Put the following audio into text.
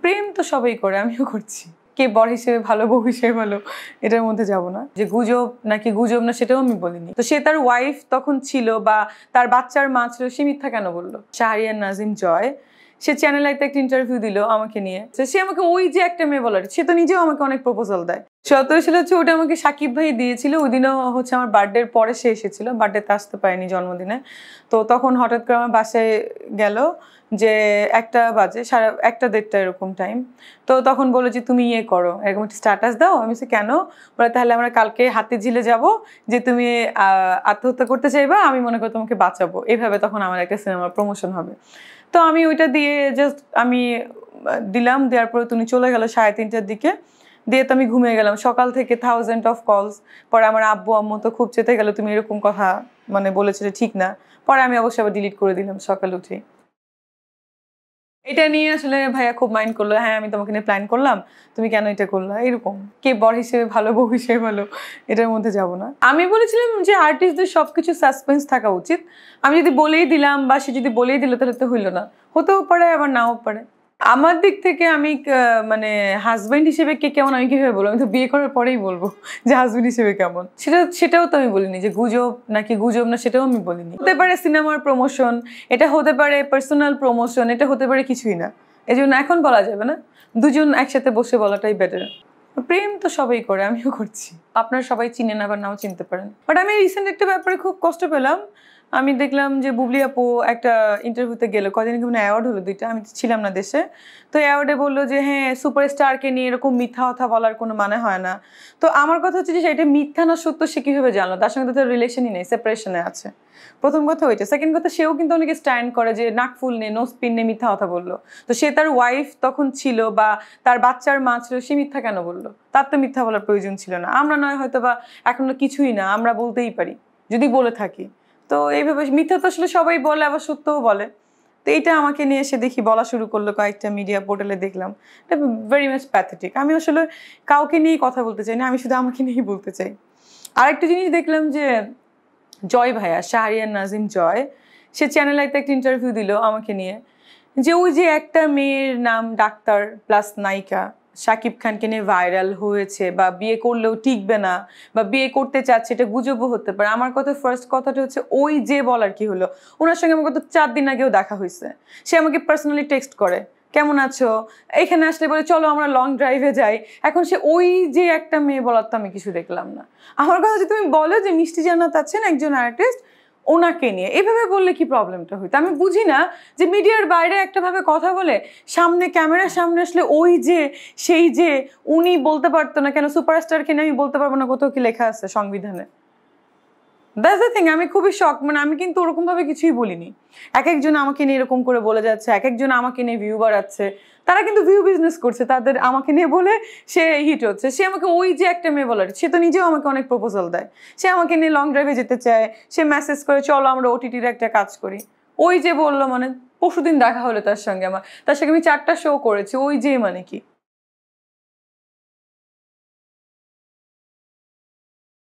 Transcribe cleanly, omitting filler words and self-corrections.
প্রেম তো সবাই করে, আমিও করছি। কে বর হিসেবে ভালো, বউ হিসেবে ভালো, এটার মধ্যে যাব না। যে গুজব নাকি গুজব না সেটাও আমি বলিনি। তো সে তার ওয়াইফ তখন ছিল বা তার বাচ্চার মা ছিল, সে মিথ্যা কেন বললো? শাহরিয়ার নাজিম জয় সে চ্যানেল একটা ইন্টারভিউ দিল আমাকে নিয়ে। সে আমাকে ওই যে একটা মেয়ে বলার, সে তো নিজেও আমাকে অনেক প্রপোজাল দেয়। 17 সালে হচ্ছে ওটা আমাকে সাকিব ভাই দিয়েছিল। ওই দিনও হচ্ছে আমার বার্থডের পরে সে এসেছিল, বার্থডেতে আসতে পারেনি, জন্মদিনে। তো তখন হঠাৎ করে আমার বাসায় গেল যে 1টা বাজে, 1টা-1:30 এরকম টাইম। তো তখন বললো যে তুমি ইয়ে করো, এরকম একটা স্ট্যাটাস দাও। আমি বলছি কেন? বলে তাহলে আমরা কালকে হাতিঝিলে যাব, যে তুমি আত্মহত্যা করতে চাইবা, আমি মনে করি তোমাকে বাঁচাবো। এইভাবে তখন আমার একটা সিনেমার প্রমোশন হবে। তো আমি ওইটা দিয়ে জাস্ট আমি দিলাম, দেওয়ার পরে তুমি চলে গেল 3:30টার দিকে। দিয়ে তো আমি ঘুমিয়ে গেলাম। সকাল থেকে থাউজেন্ড অফ কলস। পরে আমার আব্বু আম্মু তো খুব চেতে গেল, তুমি এরকম কথা মানে বলেছিলে, ঠিক না। পরে আমি অবশ্যই আবার ডিলিট করে দিলাম সকালে উঠে। এটা নিয়ে আসলে ভাইয়া খুব মাইন্ড করলো, হ্যাঁ আমি তোমাকে নিয়ে প্ল্যান করলাম, তুমি কেন এটা করলা, এরকম। কে বর হিসেবে ভালো, বউ হিসেবে ভালো, এটার মধ্যে যাব না। আমি বলেছিলাম যে আর্টিস্টদের সবকিছু সাসপেন্স থাকা উচিত। আমি যদি বলেই দিলাম বা সে যদি বলেই দিল তাহলে তো হইলো না। হতেও পারে আবার নাও পারে। আমার দিক থেকে আমি মানে হাজবেন্ড হিসেবে কে কেমন আমি কিভাবে বলবো? আমি তো বিয়ে করার পরেই বলবো যে হাজবেন্ড হিসেবে কেমন। সেটাও তো আমি বলিনি যে গুজব নাকি গুজব না, সেটাও আমি বলিনি। হতে পারে সিনেমার প্রমোশন, এটা হতে পারে পার্সোনাল প্রমোশন, এটা হতে পারে কিছুই না। এই জন্য এখন বলা যাবে না, দুজন একসাথে বসে বলাটাই বেটার। প্রেম তো সবাই করে, আমিও করছি। আপনারা সবাই চিনেন, আবার নাও চিনতে পারেন। বাট আমি রিসেন্ট একটা ব্যাপারে খুব কষ্ট পেলাম। আমি দেখলাম যে বুবলি আপু একটা ইন্টারভিউতে গেলো, কদিন আগে মানে অ্যাওয়ার্ড হলো 2টা, আমি ছিলাম না দেশে। তো অ্যাওয়ার্ডে বললো যে হ্যাঁ সুপারস্টারকে নিয়ে এরকম মিথ্যা কথা বলার কোনো মানে হয় না। তো আমার কথা হচ্ছে যে এটা মিথ্যা না সত্য সে কীভাবে জানলো? তার সঙ্গে তো তার রিলেশনই নেই, সেপারেশনে আছে। প্রথম কথা ওইটা। সেকেন্ড কথা, সেও কিন্তু অনেকে স্ট্যান্ড করে যে নাক ফুল নে, নোজ পিন নে, মিথ্যা কথা বললো। তো সে তার ওয়াইফ তখন ছিল বা তার বাচ্চার মা ছিল, সে মিথ্যা কেন বললো? তার তো মিথ্যা বলার প্রয়োজন ছিল না। আমরা নয় হয়তো বা এখনো কিছুই না, আমরা বলতেই পারি যদি বলে থাকি। তো এইভাবে মিথ্যা তো আসলে সবাই বলে, আবার সত্যও বলে। তো এইটা আমাকে নিয়ে এসে দেখি বলা শুরু করলো, কয়েকটা মিডিয়া পোর্টালে দেখলাম। এটা ভেরি মাচ প্যাথেটিক। আমি আসলে কাউকে নিয়েই কথা বলতে চাই না, আমি শুধু আমাকে নিয়েই বলতে চাই। আরেকটা জিনিস দেখলাম যে জয় ভাইয়া, শাহরিয়ার নাজিম জয়, সে চ্যানেলে একটা ইন্টারভিউ দিল আমাকে নিয়ে, যে ওই যে একটা মেয়ের নাম ডাক্তার প্লাস নায়িকা, শাকিব খানকে নিয়ে ভাইরাল হয়েছে, বা বিয়ে করলেও টিকবে না, বা বিয়ে করতে চাচ্ছে, এটা গুজবও হতে পারে। আমার কথা ফার্স্ট কথাটা হচ্ছে ওই যে বলার কি হলো? ওনার সঙ্গে আমার গত 4 দিন আগেও দেখা হয়েছে। সে আমাকে পার্সোনালি টেক্সট করে, কেমন আছো, এখানে আসলে বলে চলো আমরা লং ড্রাইভে যাই। এখন সে ওই যে একটা মেয়ে বলার তো আমি কিছু দেখলাম না। আমার কথা হচ্ছে তুমি বলো যে মিষ্টি জান্নাত আছেন একজন আর্টিস্ট, ওনাকে নিয়ে এভাবে বললে কি প্রবলেমটা হইতো? আমি বুঝি না যে মিডিয়ার বাইরে একটা ভাবে কথা বলে, সামনে ক্যামেরার সামনে আসলে ওই যে সেই যে উনি বলতে পারতো না কেন? সুপারস্টারকে নিয়ে আমি বলতে পারবো না? কোথাও কি লেখা আছে সংবিধানে? That's the thing. আমি খুবই শক, মানে আমি কিন্তু ওরকম ভাবে কিছুই বলিনি। এক একজন আমাকে নিয়ে এরকম করে বলে যাচ্ছে, এক একজন আমাকে নিয়ে ভিউ বাড়াচ্ছে। তারা কিন্তু ভিউ বিজনেস করছে, তাদের আমাকে নিয়ে বলে সে হিট হচ্ছে। সে আমাকে ওই যে একটা মেয়ে বলার, সে তো নিজেও আমাকে অনেক প্রপোজাল দেয়। সে আমাকে নিয়ে লং ড্রাইভে যেতে চায়, সে মেসেজ করে চলো আমরা ওটিটির একটা কাজ করি। ওই যে বললো মানে পরশুদিন দেখা হলো তার সঙ্গে আমার, তার সঙ্গে আমি 4টা শো করেছি। ওই যে মানে কি?